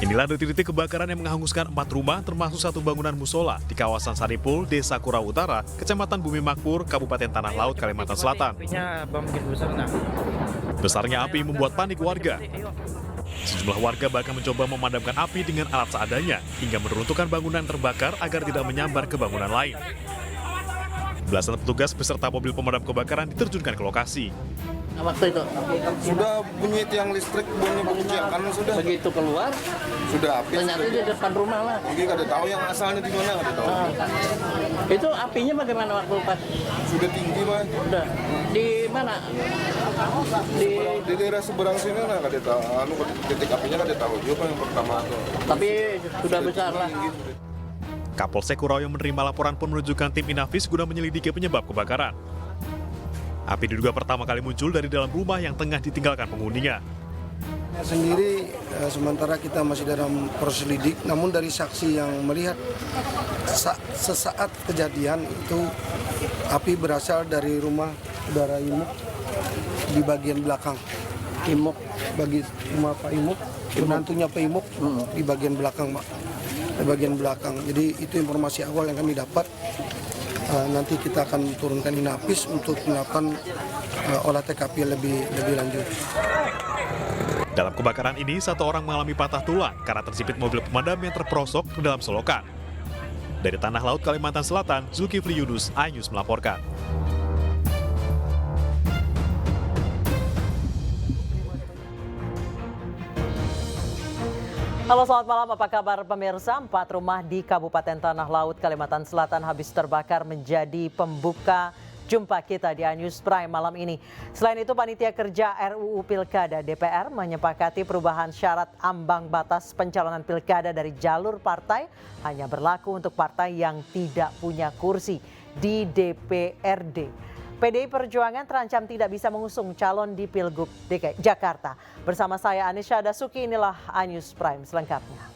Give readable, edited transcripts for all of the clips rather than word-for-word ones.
Inilah detik-detik kebakaran yang menghanguskan 4 rumah termasuk satu bangunan musola di kawasan Saripul, Desa Kura Utara, Kecamatan Bumi Makmur, Kabupaten Tanah Laut, Kalimantan Selatan. Besarnya api membuat panik warga. Sejumlah warga bahkan mencoba memadamkan api dengan alat seadanya hingga meruntuhkan bangunan terbakar agar tidak menyambar ke bangunan lain. Belasan petugas beserta mobil pemadam kebakaran diterjunkan ke lokasi. Waktu itu Sudah bunyi tiang listrik, bunyi kan sudah. begitu keluar, Sudah api. ternyata di depan rumah lah. Jadi nggak tahu yang asalnya di mana, nggak tahu. Itu apinya bagaimana waktu pas? Sudah tinggi Pak. Udah di mana? Di daerah seberang sini lah nggak tahu. Titik apinya nggak tahu juga yang pertama tuh. Tapi sudah besar lah. Kapolsek Kurau yang menerima laporan pun menunjukkan tim Inafis guna menyelidiki penyebab kebakaran. Api diduga pertama kali muncul dari dalam rumah yang tengah ditinggalkan penghuninya. Sendiri sementara kita masih dalam proses lidik, namun dari saksi yang melihat sesaat kejadian itu api berasal dari rumah saudara Imuk di bagian belakang. Imuk bagi rumah Pak Imuk, menantunya Pak Imuk di bagian belakang, Pak. Di bagian belakang. Jadi itu informasi awal yang kami dapat. Nanti kita akan turunkan Inafis untuk melakukan olah TKP lebih lanjut. Dalam kebakaran ini, satu orang mengalami patah tulang karena tersipit mobil pemadam yang terperosok ke dalam selokan. Dari Tanah Laut, Kalimantan Selatan, Zulkifli Yunus, iNews melaporkan. Halo, selamat malam. Apa kabar pemirsa? 4 rumah di Kabupaten Tanah Laut, Kalimantan Selatan habis terbakar menjadi pembuka jumpa kita di iNews Prime malam ini. Selain itu, Panitia Kerja RUU Pilkada DPR menyepakati perubahan syarat ambang batas pencalonan pilkada dari jalur partai hanya berlaku untuk partai yang tidak punya kursi di DPRD. PDI Perjuangan terancam tidak bisa mengusung calon di Pilgub DKI Jakarta. Bersama saya Anisha Dasuki, inilah iNews Prime selengkapnya.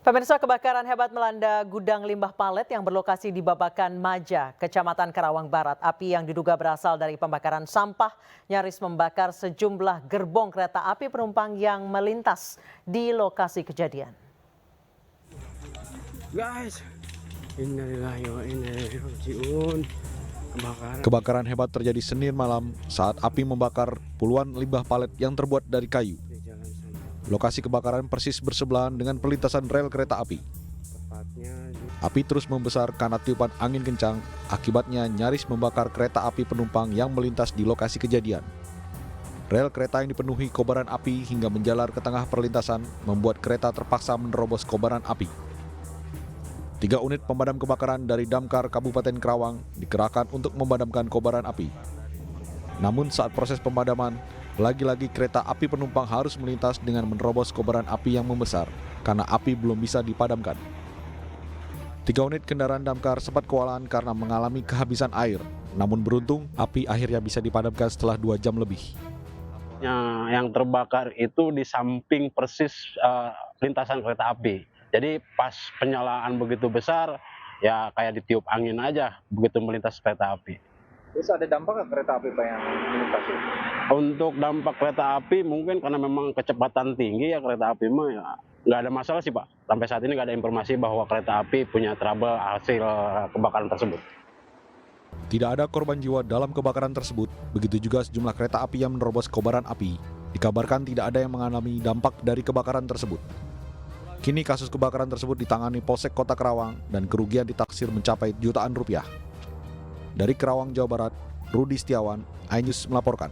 Pemirsa, kebakaran hebat melanda gudang limbah palet yang berlokasi di Babakan Maja, Kecamatan Karawang Barat. Api yang diduga berasal dari pembakaran sampah nyaris membakar sejumlah gerbong kereta api penumpang yang melintas di lokasi kejadian. Guys, innalillahi wa inna ilaihi raji'un. Kebakaran hebat terjadi Senin malam saat api membakar puluhan limbah palet yang terbuat dari kayu. Lokasi kebakaran persis bersebelahan dengan perlintasan rel kereta api. Api terus membesar karena tiupan angin kencang, akibatnya nyaris membakar kereta api penumpang yang melintas di lokasi kejadian. Rel kereta yang dipenuhi kobaran api hingga menjalar ke tengah perlintasan membuat kereta terpaksa menerobos kobaran api. 3 unit pemadam kebakaran dari Damkar Kabupaten Karawang dikerahkan untuk memadamkan kobaran api. Namun saat proses pemadaman, lagi-lagi kereta api penumpang harus melintas dengan menerobos kobaran api yang membesar karena api belum bisa dipadamkan. 3 unit kendaraan damkar sempat kewalahan karena mengalami kehabisan air. Namun beruntung, api akhirnya bisa dipadamkan setelah 2 jam lebih. Yang terbakar itu di samping persis lintasan kereta api. Jadi pas penyalaan begitu besar, ya kayak ditiup angin aja begitu melintas kereta api. Terus ada dampak ke kereta api Pak yang melintas? Untuk dampak kereta api mungkin karena memang kecepatan tinggi ya kereta api mah ya nggak ada masalah sih Pak. Sampai saat ini nggak ada informasi bahwa kereta api punya trouble hasil kebakaran tersebut. Tidak ada korban jiwa dalam kebakaran tersebut, begitu juga sejumlah kereta api yang menerobos kobaran api. Dikabarkan tidak ada yang mengalami dampak dari kebakaran tersebut. Kini kasus kebakaran tersebut ditangani Polsek Kota Karawang dan kerugian ditaksir mencapai jutaan rupiah. Dari Karawang, Jawa Barat, Rudi Setiawan, iNews melaporkan.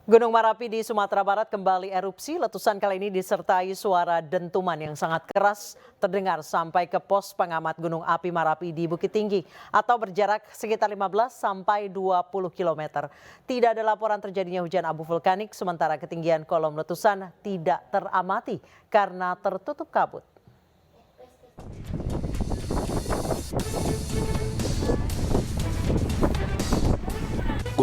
Gunung Merapi di Sumatera Barat kembali erupsi. Letusan kali ini disertai suara dentuman yang sangat keras terdengar sampai ke pos pengamat Gunung Api Merapi di Bukit Tinggi atau berjarak sekitar 15 sampai 20 km. Tidak ada laporan terjadinya hujan abu vulkanik, sementara ketinggian kolom letusan tidak teramati karena tertutup kabut.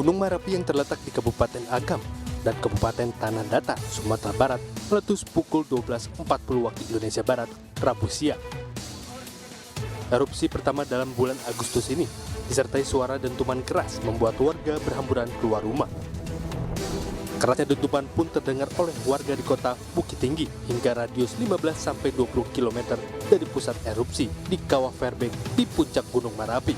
Gunung Merapi yang terletak di Kabupaten Agam dan Kabupaten Tanah Datar, Sumatera Barat, meletus pukul 12.40 waktu Indonesia Barat, Rabu siang. Erupsi pertama dalam bulan Agustus ini disertai suara dentuman keras membuat warga berhamburan keluar rumah. Kerasnya dentuman pun terdengar oleh warga di kota Bukit Tinggi hingga radius 15-20 km dari pusat erupsi di Kawah Fairbank di puncak Gunung Merapi.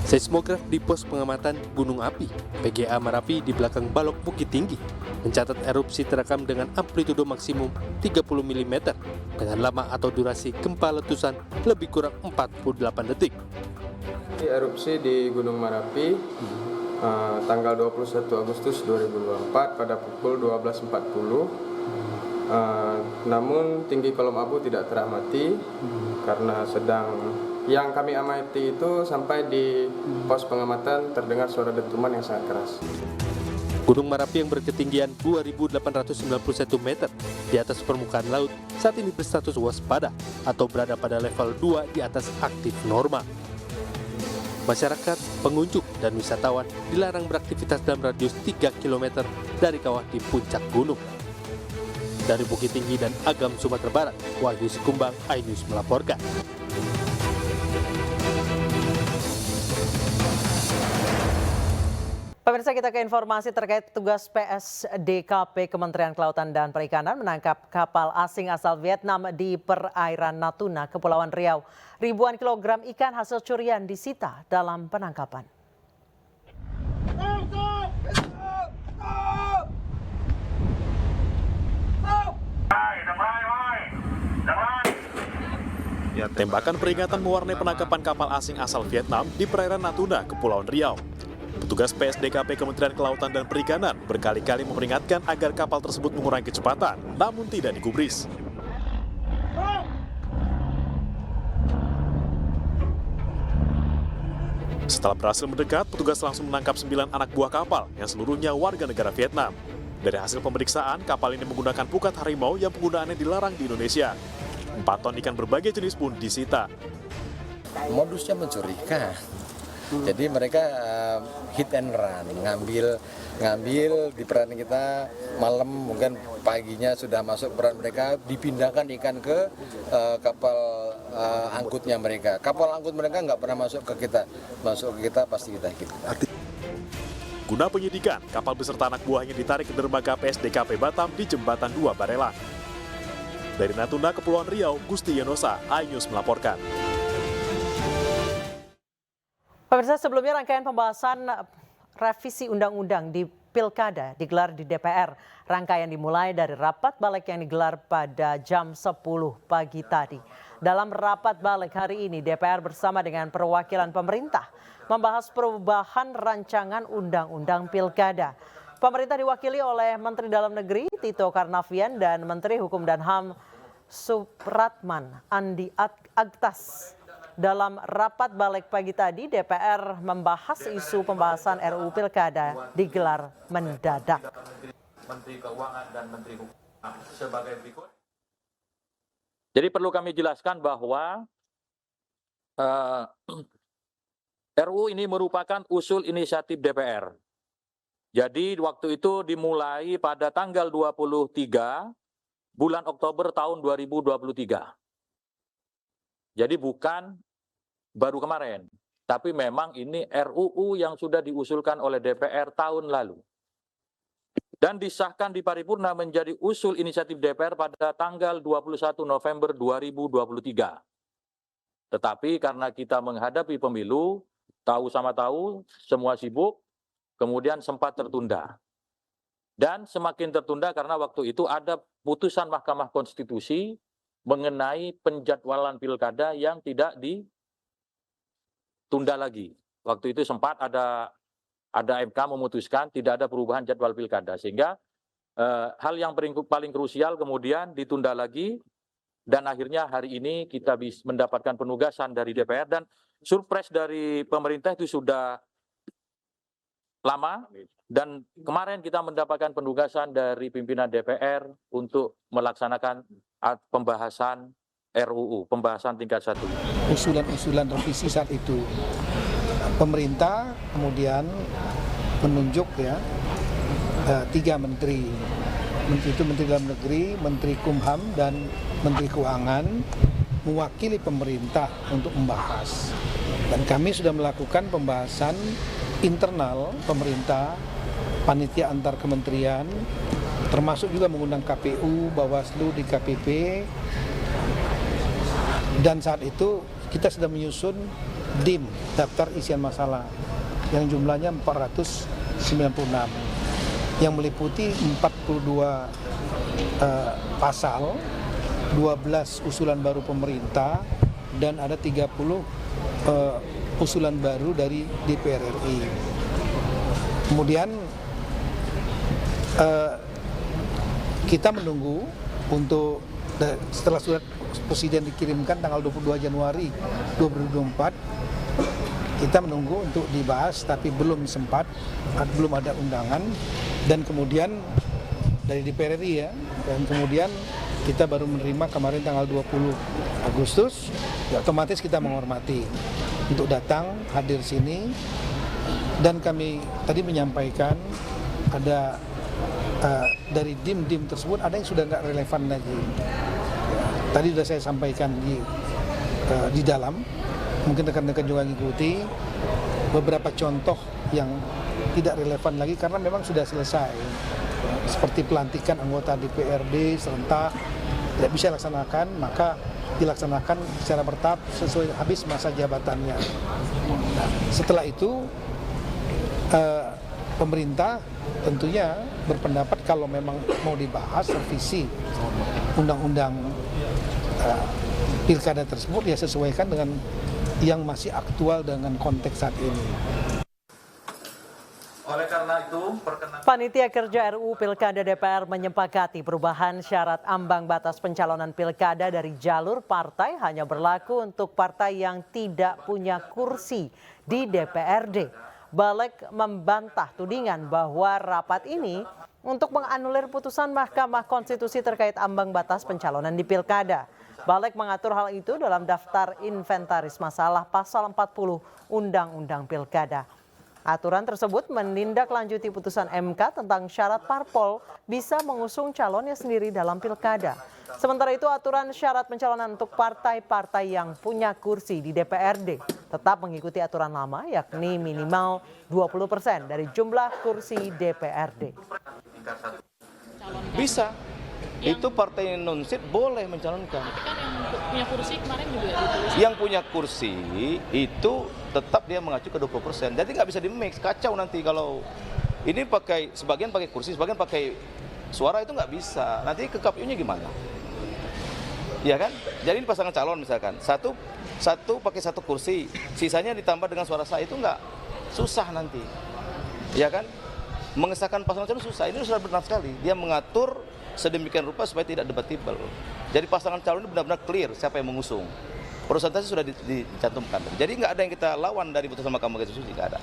Seismograf di pos pengamatan Gunung Api, PGA Merapi di belakang Balok Bukit Tinggi, mencatat erupsi terekam dengan amplitudo maksimum 30 mm dengan lama atau durasi gempa letusan lebih kurang 48 detik. Erupsi di Gunung Merapi tanggal 21 Agustus 2024 pada pukul 12.40. Namun tinggi kolom abu tidak teramati karena yang kami amati itu sampai di pos pengamatan terdengar suara dentuman yang sangat keras. Gunung Merapi yang berketinggian 2.891 meter di atas permukaan laut saat ini berstatus waspada atau berada pada level 2 di atas aktif normal. Masyarakat, pengunjung, dan wisatawan dilarang beraktivitas dalam radius 3 km dari kawah di puncak gunung. Dari Bukit Tinggi dan Agam, Sumatera Barat, Wahyu Sikumbang, iNews melaporkan. Pemirsa, kita ke informasi terkait petugas PSDKP Kementerian Kelautan dan Perikanan menangkap kapal asing asal Vietnam di perairan Natuna, Kepulauan Riau. Ribuan kilogram ikan hasil curian disita dalam penangkapan. Tembakan peringatan mewarnai penangkapan kapal asing asal Vietnam di perairan Natuna, Kepulauan Riau. Petugas PSDKP Kementerian Kelautan dan Perikanan berkali-kali memperingatkan agar kapal tersebut mengurangi kecepatan, namun tidak digubris. Setelah berhasil mendekat, petugas langsung menangkap 9 anak buah kapal yang seluruhnya warga negara Vietnam. Dari hasil pemeriksaan, kapal ini menggunakan pukat harimau yang penggunaannya dilarang di Indonesia. 4 ton ikan berbagai jenis pun disita. Modusnya mencurigakan. Jadi mereka hit and run, ngambil di peran kita malam, mungkin paginya sudah masuk peran mereka, dipindahkan ikan ke kapal angkutnya mereka. Kapal angkut mereka nggak pernah masuk ke kita pasti kita hit. Guna penyidikan, kapal beserta anak buahnya ditarik ke dermaga PSDKP Batam di Jembatan 2 Barelang. Dari Natuna, Kepulauan Riau, Gusti Yonosa, iNews melaporkan. Pemirsa, sebelumnya rangkaian pembahasan revisi undang-undang di Pilkada digelar di DPR. Rangkaian dimulai dari rapat balik yang digelar pada jam 10 pagi tadi. Dalam rapat balik hari ini, DPR bersama dengan perwakilan pemerintah membahas perubahan rancangan undang-undang Pilkada. Pemerintah diwakili oleh Menteri Dalam Negeri Tito Karnavian dan Menteri Hukum dan HAM Supratman Andi Aktas. Dalam rapat balik pagi tadi, DPR membahas isu pembahasan RUU Pilkada digelar mendadak. Menteri Keuangan dan Menteri Hukum sebagai berikut. Jadi perlu kami jelaskan bahwa RUU ini merupakan usul inisiatif DPR. Jadi waktu itu dimulai pada tanggal 23 bulan Oktober tahun 2023. Jadi bukan baru kemarin, tapi memang ini RUU yang sudah diusulkan oleh DPR tahun lalu. Dan disahkan di paripurna menjadi usul inisiatif DPR pada tanggal 21 November 2023. Tetapi karena kita menghadapi pemilu, tahu sama tahu, semua sibuk, kemudian sempat tertunda. Dan semakin tertunda karena waktu itu ada putusan Mahkamah Konstitusi mengenai penjadwalan pilkada yang tidak ditunda lagi. Waktu itu sempat ada MK memutuskan tidak ada perubahan jadwal pilkada, sehingga hal yang paling krusial kemudian ditunda lagi, dan akhirnya hari ini kita bisa mendapatkan penugasan dari DPR, dan surprise dari pemerintah itu sudah lama, dan kemarin kita mendapatkan penugasan dari pimpinan DPR untuk melaksanakan pembahasan RUU, pembahasan tingkat 1. Usulan-usulan revisi saat itu, pemerintah kemudian menunjuk ya 3 menteri. Menteri itu Menteri Dalam Negeri, Menteri Kumham, dan Menteri Keuangan mewakili pemerintah untuk membahas. Dan kami sudah melakukan pembahasan internal pemerintah, panitia antar kementerian, termasuk juga mengundang KPU, Bawaslu, DKPP. Dan saat itu kita sudah menyusun DIM, daftar isian masalah, yang jumlahnya 496, yang meliputi 42 pasal, 12 usulan baru pemerintah, dan ada 30 usulan baru dari DPR RI. Kemudian kita menunggu untuk setelah surat Presiden dikirimkan tanggal 22 Januari 2024, kita menunggu untuk dibahas, tapi belum sempat, belum ada undangan, dan kemudian dari DPR RI ya, dan kemudian kita baru menerima kemarin tanggal 20 Agustus, ya otomatis kita menghormati untuk datang hadir sini. Dan kami tadi menyampaikan ada dari DIM-DIM tersebut ada yang sudah nggak relevan lagi. Ya, tadi sudah saya sampaikan di dalam, mungkin rekan-rekan juga mengikuti beberapa contoh yang tidak relevan lagi karena memang sudah selesai. Seperti pelantikan anggota DPRD serentak tidak bisa dilaksanakan, maka dilaksanakan secara bertahap sesuai habis masa jabatannya. Nah, setelah itu pemerintah tentunya berpendapat kalau memang mau dibahas revisi undang-undang pilkada tersebut, ya sesuaikan dengan yang masih aktual dengan konteks saat ini. Oleh karena itu, Panitia Kerja RUU Pilkada DPR menyepakati perubahan syarat ambang batas pencalonan pilkada dari jalur partai hanya berlaku untuk partai yang tidak punya kursi di DPRD. Balik membantah tudingan bahwa rapat ini untuk menganulir putusan Mahkamah Konstitusi terkait ambang batas pencalonan di pilkada. Balik mengatur hal itu dalam daftar inventaris masalah pasal 40 Undang-Undang Pilkada. Aturan tersebut menindaklanjuti putusan MK tentang syarat parpol bisa mengusung calonnya sendiri dalam pilkada. Sementara itu aturan syarat pencalonan untuk partai-partai yang punya kursi di DPRD tetap mengikuti aturan lama, yakni minimal 20% dari jumlah kursi DPRD. Bisa. Itu partai non-seat boleh mencalonkan. Tapi kan yang punya kursi kemarin juga ditulis. Yang punya kursi itu tetap dia mengacu ke 20%. Jadi nggak bisa di-mix, kacau nanti kalau ini pakai sebagian pakai kursi, sebagian pakai suara, itu nggak bisa. Nanti ke KPU-nya gimana? Ya kan? Jadi ini pasangan calon misalkan, satu pakai satu kursi, sisanya ditambah dengan suara sah, itu nggak susah nanti. Ya kan? Mengesahkan pasangan calon susah. Ini sudah benar sekali. Dia mengatur sedemikian rupa supaya tidak debatable. Jadi pasangan calon ini benar-benar clear siapa yang mengusung. Persentase sudah dicantumkan. Jadi nggak ada yang kita lawan dari putusan Mahkamah Konstitusi, nggak ada.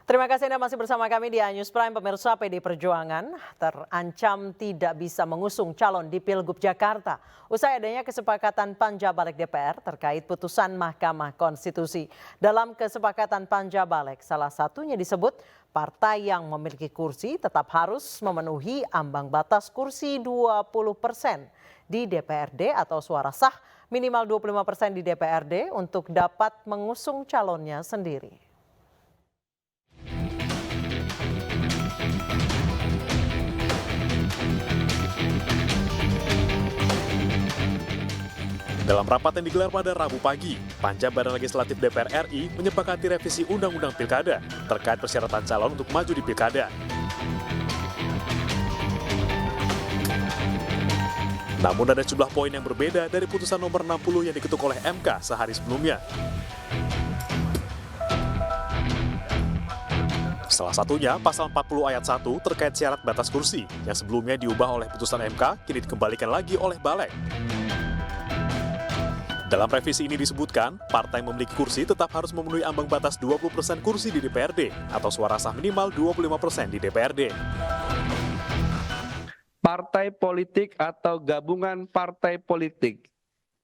Terima kasih Anda masih bersama kami di News Prime. Pemirsa, PD Perjuangan terancam tidak bisa mengusung calon di Pilgub Jakarta usai adanya kesepakatan panja balik DPR terkait putusan Mahkamah Konstitusi. Dalam kesepakatan panja balik, salah satunya disebut partai yang memiliki kursi tetap harus memenuhi ambang batas kursi 20% di DPRD atau suara sah minimal 25% di DPRD untuk dapat mengusung calonnya sendiri. Dalam rapat yang digelar pada Rabu pagi, Panja Badan Legislatif DPR RI menyepakati revisi Undang-Undang Pilkada terkait persyaratan calon untuk maju di Pilkada. Namun ada sejumlah poin yang berbeda dari putusan nomor 60 yang diketuk oleh MK sehari sebelumnya. Salah satunya pasal 40 ayat 1 terkait syarat batas kursi yang sebelumnya diubah oleh putusan MK kini dikembalikan lagi oleh Balik. Dalam revisi ini disebutkan, partai yang memiliki kursi tetap harus memenuhi ambang batas 20% kursi di DPRD atau suara sah minimal 25% di DPRD. Partai politik atau gabungan partai politik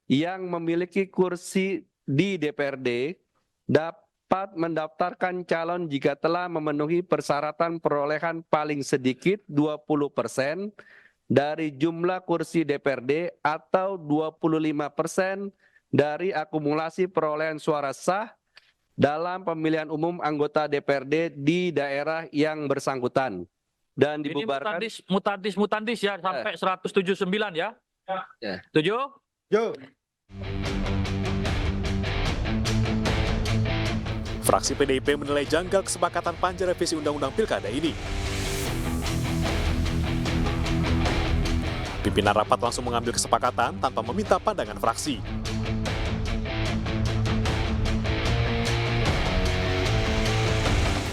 yang memiliki kursi di DPRD dapat mendaftarkan calon jika telah memenuhi persyaratan perolehan paling sedikit 20% dari jumlah kursi DPRD atau 25% dari akumulasi perolehan suara sah dalam pemilihan umum anggota DPRD di daerah yang bersangkutan. Dan dibubarkan. Ini mutandis ya sampai 179 ya. Ya. Setuju? Yo. Fraksi PDIP menilai janggal kesepakatan panja revisi Undang-Undang Pilkada ini. Pimpinan rapat langsung mengambil kesepakatan tanpa meminta pandangan fraksi.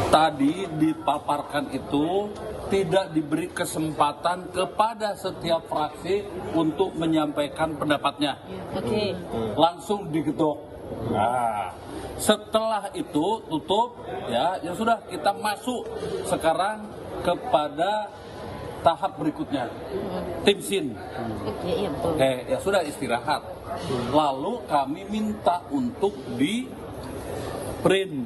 Tadi dipaparkan itu tidak diberi kesempatan kepada setiap fraksi untuk menyampaikan pendapatnya. Oke. Langsung digedok. Nah, setelah itu tutup ya sudah kita masuk sekarang kepada tahap berikutnya. Tim SIN. Iya betul. Oke, ya sudah istirahat. Lalu kami minta untuk di print.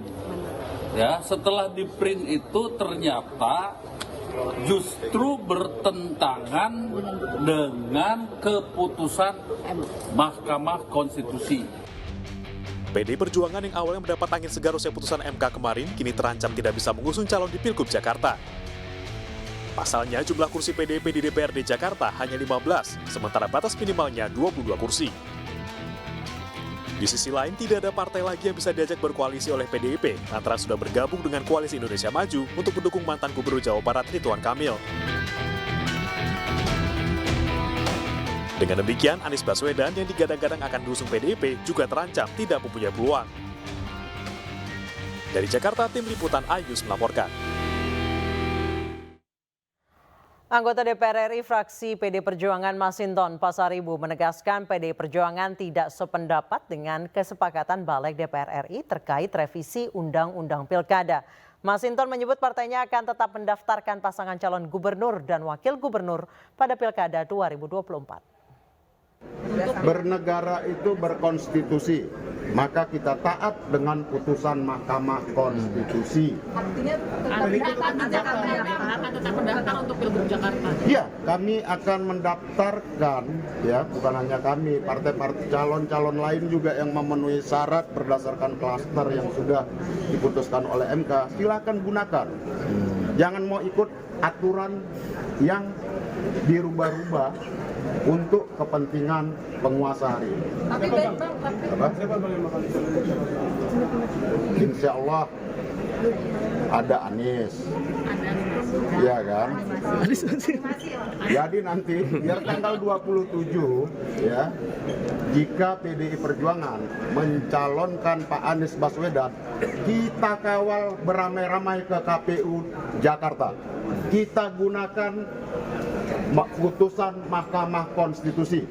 Ya, setelah di print itu ternyata justru bertentangan dengan keputusan Mahkamah Konstitusi. PD Perjuangan yang awalnya mendapat angin segar usai putusan MK kemarin kini terancam tidak bisa mengusung calon di Pilgub Jakarta. Pasalnya jumlah kursi PDIP di DPRD Jakarta hanya 15, sementara batas minimalnya 22 kursi. Di sisi lain, tidak ada partai lagi yang bisa diajak berkoalisi oleh PDIP lantaran sudah bergabung dengan Koalisi Indonesia Maju untuk mendukung mantan Gubernur Jawa Barat Ridwan Kamil. Dengan demikian, Anies Baswedan yang digadang-gadang akan diusung PDIP juga terancam tidak mempunyai peluang. Dari Jakarta, Tim Liputan Ayus melaporkan. Anggota DPR RI fraksi PD Perjuangan Masinton Pasaribu menegaskan PD Perjuangan tidak sependapat dengan kesepakatan Balik DPR RI terkait revisi Undang-Undang Pilkada. Masinton menyebut partainya akan tetap mendaftarkan pasangan calon gubernur dan wakil gubernur pada Pilkada 2024. Bernegara itu berkonstitusi, maka kita taat dengan putusan Mahkamah Konstitusi. Artinya akan tetap mendaftar untuk Pilgub Jakarta. Iya, kami akan mendaftarkan, ya bukan hanya kami, partai-partai calon-calon lain juga yang memenuhi syarat berdasarkan klaster yang sudah diputuskan oleh MK. Silakan gunakan. Jangan mau ikut aturan yang dirubah-rubah untuk kepentingan penguasa hari ini. Tapi Bang, Insya Allah ada Anies. Iya kan? Jadi nanti biar tanggal 27 ya, jika PDI Perjuangan mencalonkan Pak Anies Baswedan, kita kawal beramai-ramai ke KPU Jakarta. Kita gunakan putusan Mahkamah Konstitusi.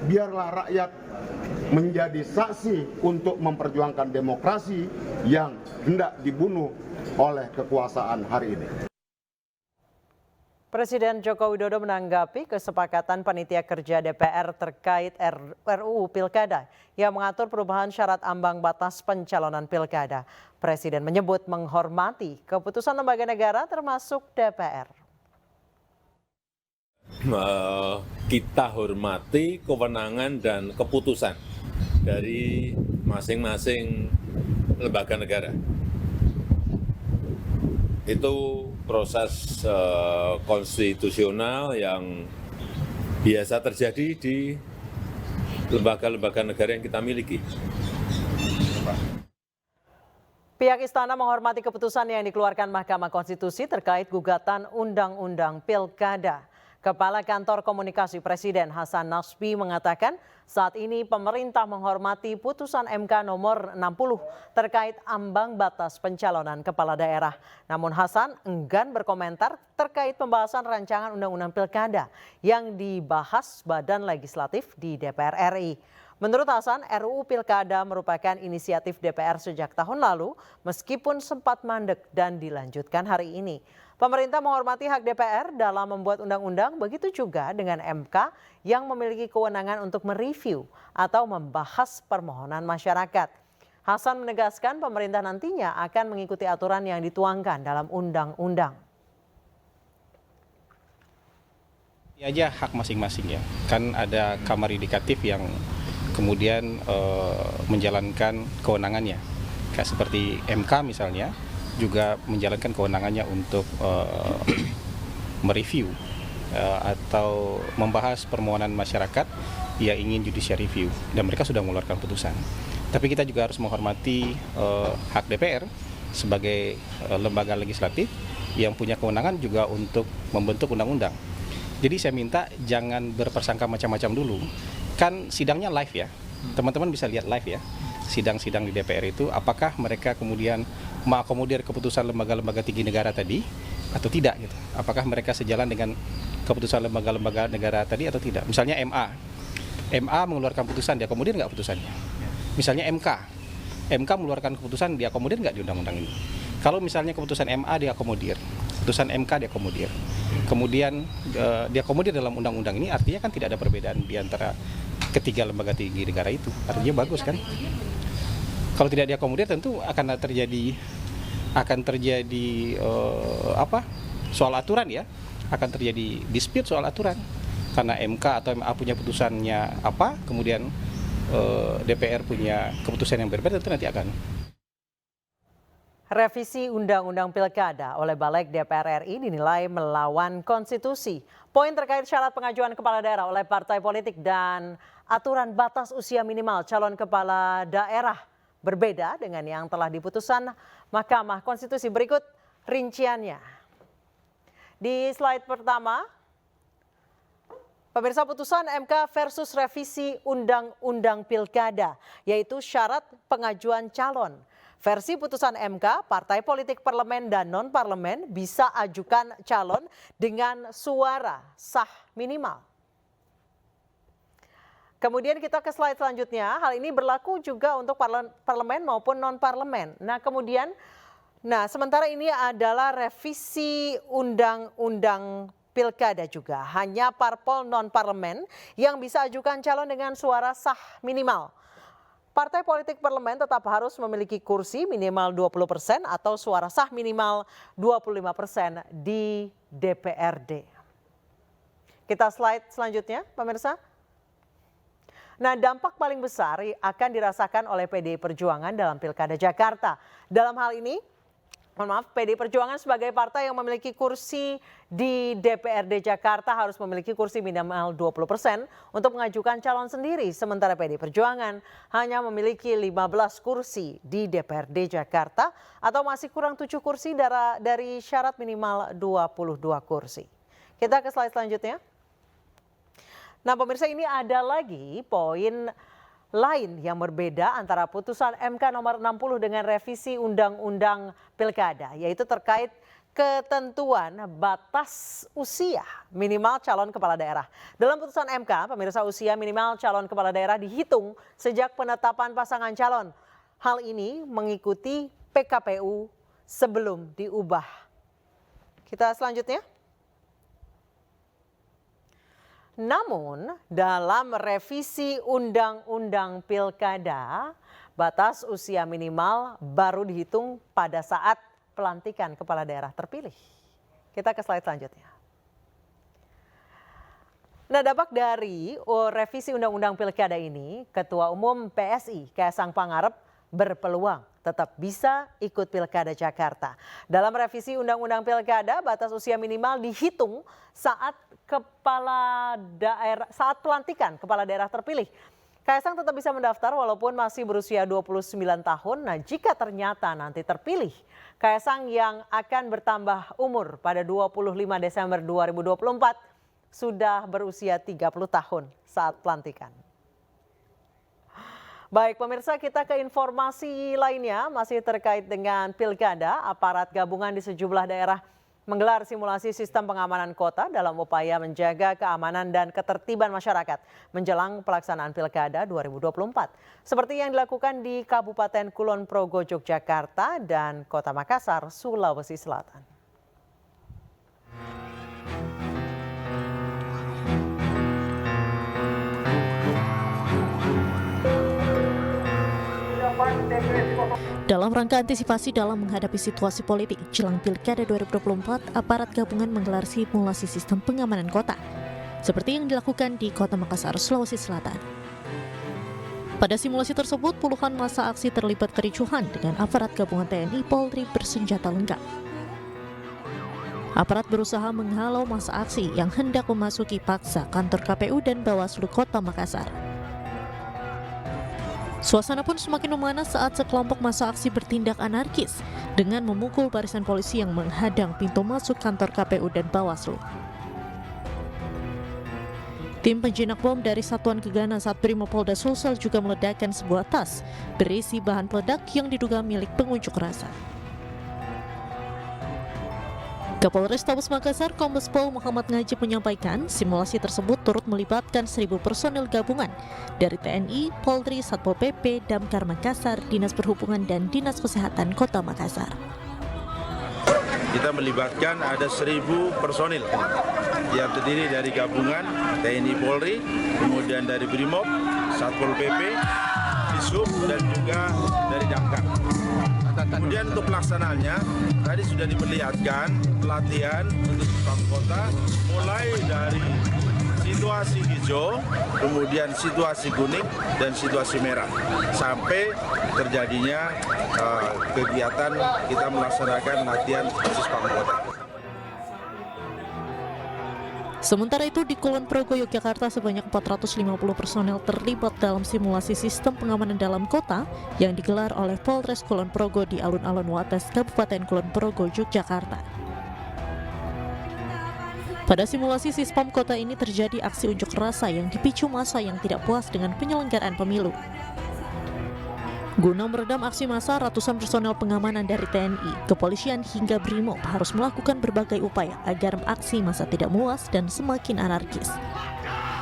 Biarlah rakyat menjadi saksi untuk memperjuangkan demokrasi yang hendak dibunuh oleh kekuasaan hari ini. Presiden Joko Widodo menanggapi kesepakatan panitia kerja DPR terkait RUU Pilkada yang mengatur perubahan syarat ambang batas pencalonan pilkada. Presiden menyebut menghormati keputusan lembaga negara termasuk DPR. Kita hormati kewenangan dan keputusan dari masing-masing lembaga negara. Itu proses konstitusional yang biasa terjadi di lembaga-lembaga negara yang kita miliki. Pihak Istana menghormati keputusan yang dikeluarkan Mahkamah Konstitusi terkait gugatan Undang-Undang Pilkada. Kepala Kantor Komunikasi Presiden Hasan Nasbi mengatakan saat ini pemerintah menghormati putusan MK nomor 60 terkait ambang batas pencalonan kepala daerah. Namun Hasan enggan berkomentar terkait pembahasan rancangan Undang-Undang Pilkada yang dibahas Badan Legislatif di DPR RI. Menurut Hasan, RUU Pilkada merupakan inisiatif DPR sejak tahun lalu meskipun sempat mandek dan dilanjutkan hari ini. Pemerintah menghormati hak DPR dalam membuat undang-undang, begitu juga dengan MK yang memiliki kewenangan untuk mereview atau membahas permohonan masyarakat. Hasan menegaskan pemerintah nantinya akan mengikuti aturan yang dituangkan dalam undang-undang. Aja hak masing-masing ya, kan ada kamar yudikatif yang kemudian menjalankan kewenangannya, kayak seperti MK misalnya juga menjalankan kewenangannya untuk mereview atau membahas permohonan masyarakat yang ingin judicial review, dan mereka sudah mengeluarkan putusan. Tapi kita juga harus menghormati hak DPR sebagai lembaga legislatif yang punya kewenangan juga untuk membentuk undang-undang. Jadi saya minta jangan berpersangka macam-macam dulu. Kan sidangnya live ya, teman-teman bisa lihat live ya, sidang-sidang di DPR itu apakah mereka kemudian mengakomodir keputusan lembaga-lembaga tinggi negara tadi atau tidak gitu. Apakah mereka sejalan dengan keputusan lembaga-lembaga negara tadi atau tidak. Misalnya MA mengeluarkan putusan, diakomodir nggak putusannya. Misalnya MK mengeluarkan keputusan, diakomodir nggak di undang-undang ini. Kalau misalnya keputusan MA diakomodir, putusan MK diakomodir, kemudian diakomodir dalam undang-undang ini, artinya kan tidak ada perbedaan di antara ketiga lembaga tinggi negara itu. Artinya bagus kan? Kalau tidak diakomodir tentu akan terjadi soal aturan ya, akan terjadi dispute soal aturan karena MK atau MA punya putusannya apa, kemudian DPR punya keputusan yang berbeda, tentu nanti akan. Revisi Undang-Undang Pilkada oleh Balik DPR RI dinilai melawan konstitusi. Poin terkait syarat pengajuan kepala daerah oleh partai politik dan aturan batas usia minimal calon kepala daerah berbeda dengan yang telah diputuskan Mahkamah Konstitusi. Berikut rinciannya. Di slide pertama, pemirsa, putusan MK versus revisi Undang-Undang Pilkada, yaitu syarat pengajuan calon. Versi putusan MK, partai politik parlemen dan non-parlemen bisa ajukan calon dengan suara sah minimal. Kemudian kita ke slide selanjutnya, hal ini berlaku juga untuk parlemen maupun non-parlemen. Sementara ini adalah revisi Undang-Undang Pilkada juga. Hanya parpol non-parlemen yang bisa ajukan calon dengan suara sah minimal. Partai politik parlemen tetap harus memiliki kursi minimal 20% atau suara sah minimal 25% di DPRD. Kita slide selanjutnya, pemirsa. Nah, dampak paling besar akan dirasakan oleh PDI Perjuangan dalam Pilkada Jakarta. Dalam hal ini, PDI Perjuangan sebagai partai yang memiliki kursi di DPRD Jakarta harus memiliki kursi minimal 20% untuk mengajukan calon sendiri. Sementara PDI Perjuangan hanya memiliki 15 kursi di DPRD Jakarta atau masih kurang 7 kursi dari syarat minimal 22 kursi. Kita ke slide selanjutnya. Nah, pemirsa, ini ada lagi poin lain yang berbeda antara putusan MK nomor 60 dengan revisi Undang-Undang Pilkada, yaitu terkait ketentuan batas usia minimal calon kepala daerah. Dalam putusan MK, pemirsa, usia minimal calon kepala daerah dihitung sejak penetapan pasangan calon. Hal ini mengikuti PKPU sebelum diubah. Kita selanjutnya. Namun, dalam revisi Undang-Undang Pilkada, batas usia minimal baru dihitung pada saat pelantikan kepala daerah terpilih. Kita ke slide selanjutnya. Nah, dampak dari revisi Undang-Undang Pilkada ini, Ketua Umum PSI Kaesang Pangarep berpeluang tetap bisa ikut Pilkada Jakarta. Dalam revisi Undang-Undang Pilkada, batas usia minimal dihitung saat pelantikan kepala daerah terpilih. Kaesang tetap bisa mendaftar walaupun masih berusia 29 tahun. Nah, jika ternyata nanti terpilih, Kaesang yang akan bertambah umur pada 25 Desember 2024 sudah berusia 30 tahun saat pelantikan. Baik, pemirsa, kita ke informasi lainnya masih terkait dengan Pilkada. Aparat gabungan di sejumlah daerah menggelar simulasi sistem pengamanan kota dalam upaya menjaga keamanan dan ketertiban masyarakat menjelang pelaksanaan Pilkada 2024. Seperti yang dilakukan di Kabupaten Kulon Progo, Yogyakarta dan Kota Makassar, Sulawesi Selatan. Dalam rangka antisipasi dalam menghadapi situasi politik jelang Pilkada 2024, aparat gabungan menggelar simulasi sistem pengamanan kota, seperti yang dilakukan di Kota Makassar, Sulawesi Selatan. Pada simulasi tersebut, puluhan massa aksi terlibat kericuhan dengan aparat gabungan TNI Polri bersenjata lengkap. Aparat berusaha menghalau massa aksi yang hendak memasuki paksa kantor KPU dan Bawaslu Kota Makassar. Suasana pun semakin memanas saat sekelompok massa aksi bertindak anarkis dengan memukul barisan polisi yang menghadang pintu masuk kantor KPU dan Bawaslu. Tim penjinak bom dari Satuan Gegana Satbrimob Polda Sulsel juga meledakkan sebuah tas berisi bahan peledak yang diduga milik pengunjuk rasa. Kapolres Tabes Makassar, Kombes Pol Muhammad Ngajib menyampaikan simulasi tersebut turut melibatkan 1.000 personel gabungan dari TNI, Polri, Satpol PP, Damkar Makassar, Dinas Perhubungan, dan Dinas Kesehatan Kota Makassar. Kita melibatkan ada 1.000 personil yang terdiri dari gabungan TNI, Polri, kemudian dari Brimob, Satpol PP, Disub, dan juga dari Damkar. Kemudian untuk pelaksanaannya, tadi sudah diperlihatkan pelatihan untuk Sipam Kota, mulai dari situasi hijau, kemudian situasi kuning, dan situasi merah. Sampai terjadinya kegiatan kita melaksanakan latihan Sipam Kota. Sementara itu di Kulon Progo, Yogyakarta sebanyak 450 personel terlibat dalam simulasi sistem pengamanan dalam kota yang digelar oleh Polres Kulon Progo di alun-alun Wates, Kabupaten Kulon Progo, Yogyakarta. Pada simulasi Sispam kota ini terjadi aksi unjuk rasa yang dipicu massa yang tidak puas dengan penyelenggaraan pemilu. Guna meredam aksi massa, ratusan personel pengamanan dari TNI, kepolisian hingga Brimob harus melakukan berbagai upaya agar aksi massa tidak meluas dan semakin anarkis.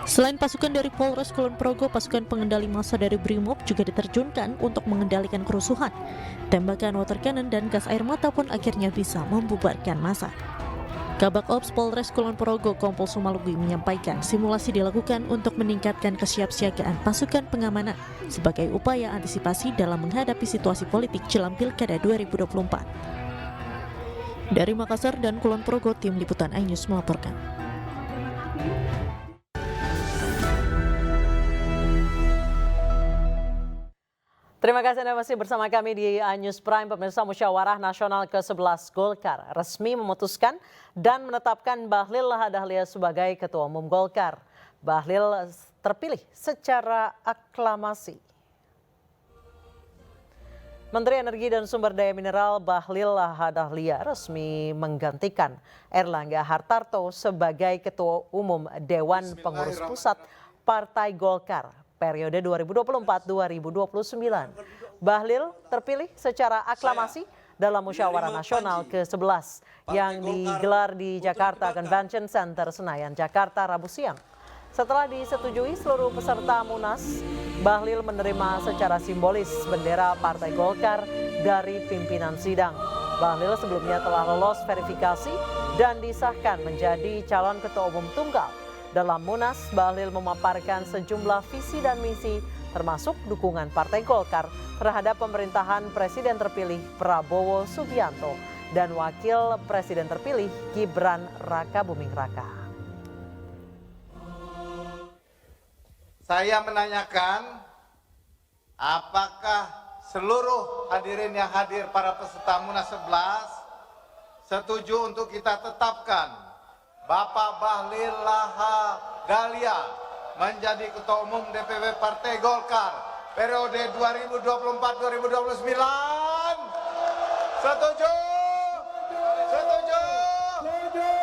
Selain pasukan dari Polres Kulon Progo, pasukan pengendali massa dari Brimob juga diterjunkan untuk mengendalikan kerusuhan. Tembakan water cannon dan gas air mata pun akhirnya bisa membubarkan massa. Kabak Ops Polres Kulon Progo Kompol Sumalugui menyampaikan simulasi dilakukan untuk meningkatkan kesiapsiagaan pasukan pengamanan sebagai upaya antisipasi dalam menghadapi situasi politik jelang Pilkada 2024. Dari Makassar dan Kulon Progo, tim liputan iNews melaporkan. Terima kasih Anda masih bersama kami di iNews Prime. Pemirsa, Musyawarah Nasional ke-11 Golkar resmi memutuskan dan menetapkan Bahlil Lahadalia sebagai Ketua Umum Golkar. Bahlil terpilih secara aklamasi. Menteri Energi dan Sumber Daya Mineral Bahlil Lahadalia resmi menggantikan Erlangga Hartarto sebagai Ketua Umum Dewan Pengurus Pusat Partai Golkar periode 2024-2029. Bahlil terpilih secara aklamasi dalam Musyawarah Nasional ke-11 yang digelar di Jakarta Convention Center Senayan, Jakarta, Rabu siang. Setelah disetujui seluruh peserta Munas, Bahlil menerima secara simbolis bendera Partai Golkar dari pimpinan sidang. Bahlil sebelumnya telah lolos verifikasi dan disahkan menjadi calon Ketua Umum Tunggal. Dalam Munas, Bahlil memaparkan sejumlah visi dan misi termasuk dukungan Partai Golkar terhadap pemerintahan Presiden terpilih Prabowo Subianto dan Wakil Presiden terpilih Gibran Rakabuming Raka. Saya menanyakan apakah seluruh hadirin yang hadir para peserta Munas 11 setuju untuk kita tetapkan Bapak Bahlil Lahadalia menjadi Ketua Umum DPP Partai Golkar periode 2024-2029. Setuju? Setuju? Setuju.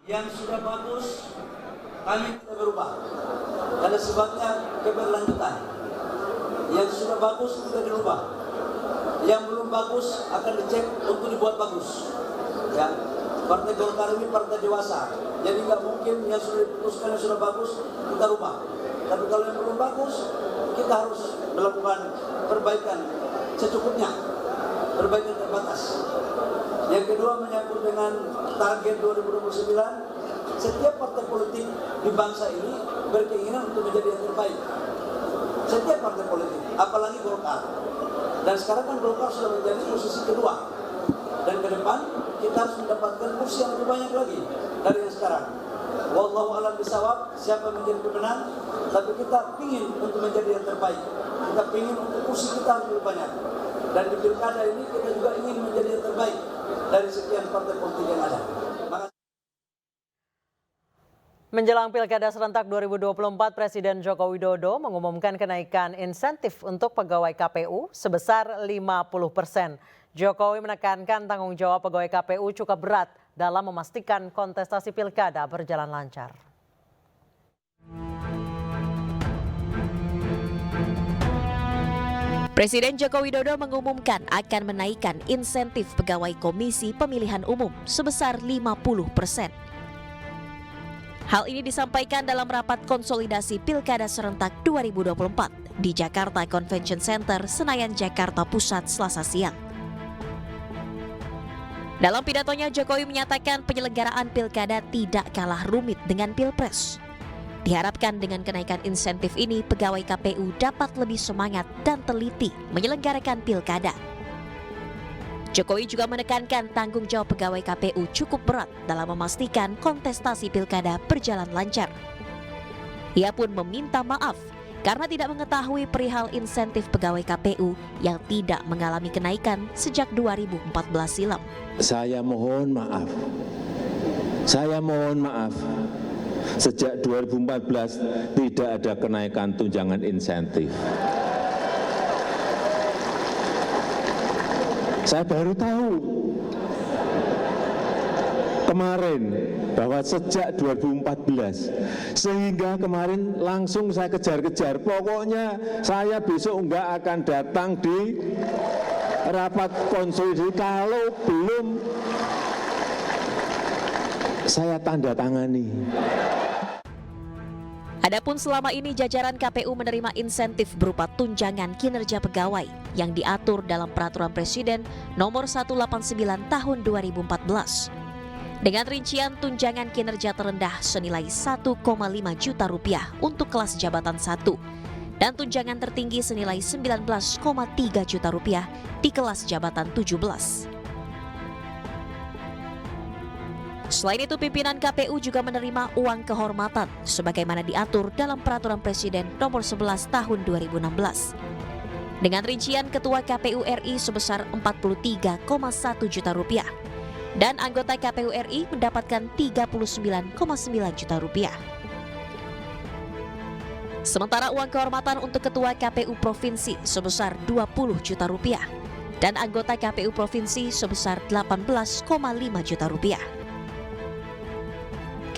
Yang sudah bagus, kami tidak berubah. Ada sebabnya keberlanjutan. Yang sudah bagus tidak dirubah. Yang belum bagus akan dicek untuk dibuat bagus. Ya, Partai Golkar ini partai dewasa. Jadi nggak mungkin yang sudah diputuskan yang sudah bagus kita rubah. Tapi kalau yang belum bagus, kita harus melakukan perbaikan secukupnya, perbaikan terbatas. Yang kedua menyangkut dengan target 2029. Setiap partai politik di bangsa ini berkeinginan untuk menjadi yang terbaik. Setiap partai politik, apalagi Golkar. Dan sekarang kan Golkar sudah menjadi posisi kedua. Dan ke depan kita harus mendapatkan kursi yang lebih banyak lagi dari yang sekarang. Wallahu a'lam bishawab, siapa menjadi pemenang, tapi kita ingin untuk menjadi yang terbaik. Kita ingin untuk kursi kita harus lebih banyak. Dan di pilkada ini kita juga ingin menjadi yang terbaik dari sekian partai politik yang ada. Menjelang Pilkada Serentak 2024, Presiden Joko Widodo mengumumkan kenaikan insentif untuk pegawai KPU sebesar 50%. Jokowi menekankan tanggung jawab pegawai KPU cukup berat dalam memastikan kontestasi Pilkada berjalan lancar. Presiden Joko Widodo mengumumkan akan menaikkan insentif pegawai Komisi Pemilihan Umum sebesar 50%. Hal ini disampaikan dalam rapat konsolidasi Pilkada Serentak 2024 di Jakarta Convention Center, Senayan, Jakarta Pusat, Selasa siang. Dalam pidatonya, Jokowi menyatakan penyelenggaraan Pilkada tidak kalah rumit dengan Pilpres. Diharapkan dengan kenaikan insentif ini, pegawai KPU dapat lebih semangat dan teliti menyelenggarakan Pilkada. Jokowi juga menekankan tanggung jawab pegawai KPU cukup berat dalam memastikan kontestasi Pilkada berjalan lancar. Ia pun meminta maaf karena tidak mengetahui perihal insentif pegawai KPU yang tidak mengalami kenaikan sejak 2014 silam. Saya mohon maaf. Sejak 2014 tidak ada kenaikan tunjangan insentif. Saya baru tahu kemarin bahwa sejak 2014, sehingga kemarin langsung saya kejar-kejar. Pokoknya saya besok enggak akan datang di rapat konsolidasi kalau belum saya tanda tangani. Adapun selama ini jajaran KPU menerima insentif berupa tunjangan kinerja pegawai yang diatur dalam Peraturan Presiden Nomor 189 Tahun 2014. Dengan rincian tunjangan kinerja terendah senilai 1,5 juta rupiah untuk kelas jabatan 1 dan tunjangan tertinggi senilai 19,3 juta rupiah di kelas jabatan 17. Selain itu, pimpinan KPU juga menerima uang kehormatan sebagaimana diatur dalam Peraturan Presiden Nomor 11 Tahun 2016. Dengan rincian Ketua KPU RI sebesar 43,1 juta rupiah dan anggota KPU RI mendapatkan 39,9 juta rupiah. Sementara uang kehormatan untuk Ketua KPU Provinsi sebesar 20 juta rupiah dan anggota KPU Provinsi sebesar 18,5 juta rupiah.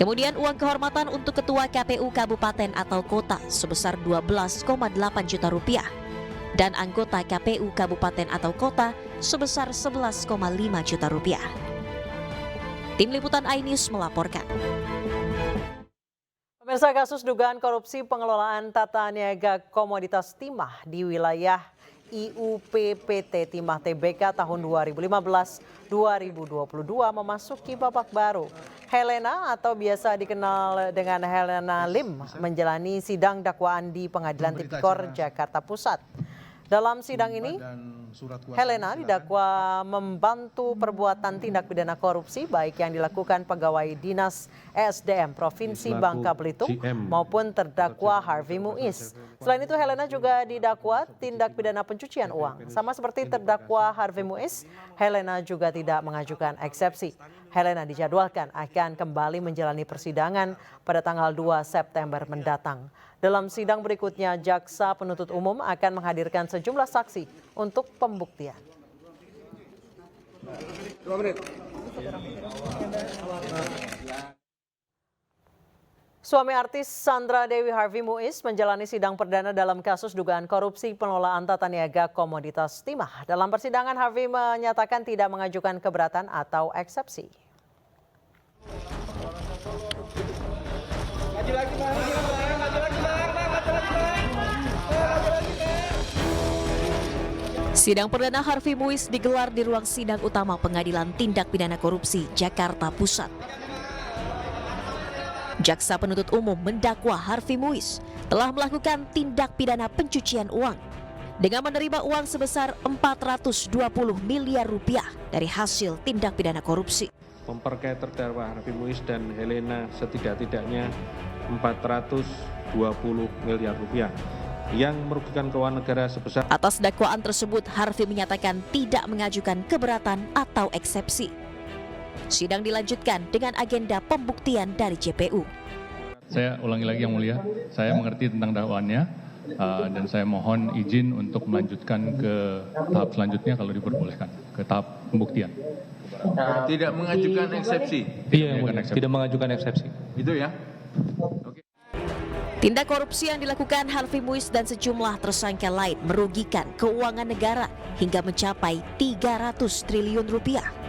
Kemudian uang kehormatan untuk Ketua KPU Kabupaten atau Kota sebesar 12,8 juta rupiah dan anggota KPU Kabupaten atau Kota sebesar 11,5 juta rupiah. Tim Liputan iNews melaporkan. Pemirsa, kasus dugaan korupsi pengelolaan tata niaga komoditas timah di wilayah IUPPT Timah Tbk tahun 2015-2022 memasuki babak baru. Helena atau biasa dikenal dengan Helena Lim menjalani sidang dakwaan di Pengadilan Tipikor Jakarta Pusat. Dalam sidang ini, Helena didakwa membantu perbuatan tindak pidana korupsi baik yang dilakukan pegawai Dinas ESDM Provinsi Bangka Belitung maupun terdakwa Harvey Muiz. Selain itu, Helena juga didakwa tindak pidana pencucian uang. Sama seperti terdakwa Harvey Muiz, Helena juga tidak mengajukan eksepsi. Helena dijadwalkan akan kembali menjalani persidangan pada tanggal 2 September mendatang. Dalam sidang berikutnya, jaksa penuntut umum akan menghadirkan sejumlah saksi untuk pembuktian. 2 menit. Suami artis Sandra Dewi Harvey Muiz menjalani sidang perdana dalam kasus dugaan korupsi pengelolaan tata niaga komoditas timah. Dalam persidangan, Harvey menyatakan tidak mengajukan keberatan atau eksepsi. Sidang perdana Harvey Muiz digelar di ruang sidang utama Pengadilan Tindak Pidana Korupsi Jakarta Pusat. Jaksa penuntut umum mendakwa Harvey Muiz telah melakukan tindak pidana pencucian uang dengan menerima uang sebesar 420 miliar rupiah dari hasil tindak pidana korupsi. Memperkaya terdakwa Harvey Muiz dan Helena setidak-tidaknya 420 miliar rupiah yang merugikan keuangan negara sebesar. Atas dakwaan tersebut, Harvey menyatakan tidak mengajukan keberatan atau eksepsi. Sidang dilanjutkan dengan agenda pembuktian dari JPU. Saya ulangi lagi Yang Mulia, saya mengerti tentang dakwaannya dan saya mohon izin untuk melanjutkan ke tahap selanjutnya kalau diperbolehkan, ke tahap pembuktian. Tidak mengajukan eksepsi? Iya, tidak mengajukan eksepsi. Itu ya? Tindak korupsi yang dilakukan Harvey Muiz dan sejumlah tersangka lain merugikan keuangan negara hingga mencapai 300 triliun rupiah.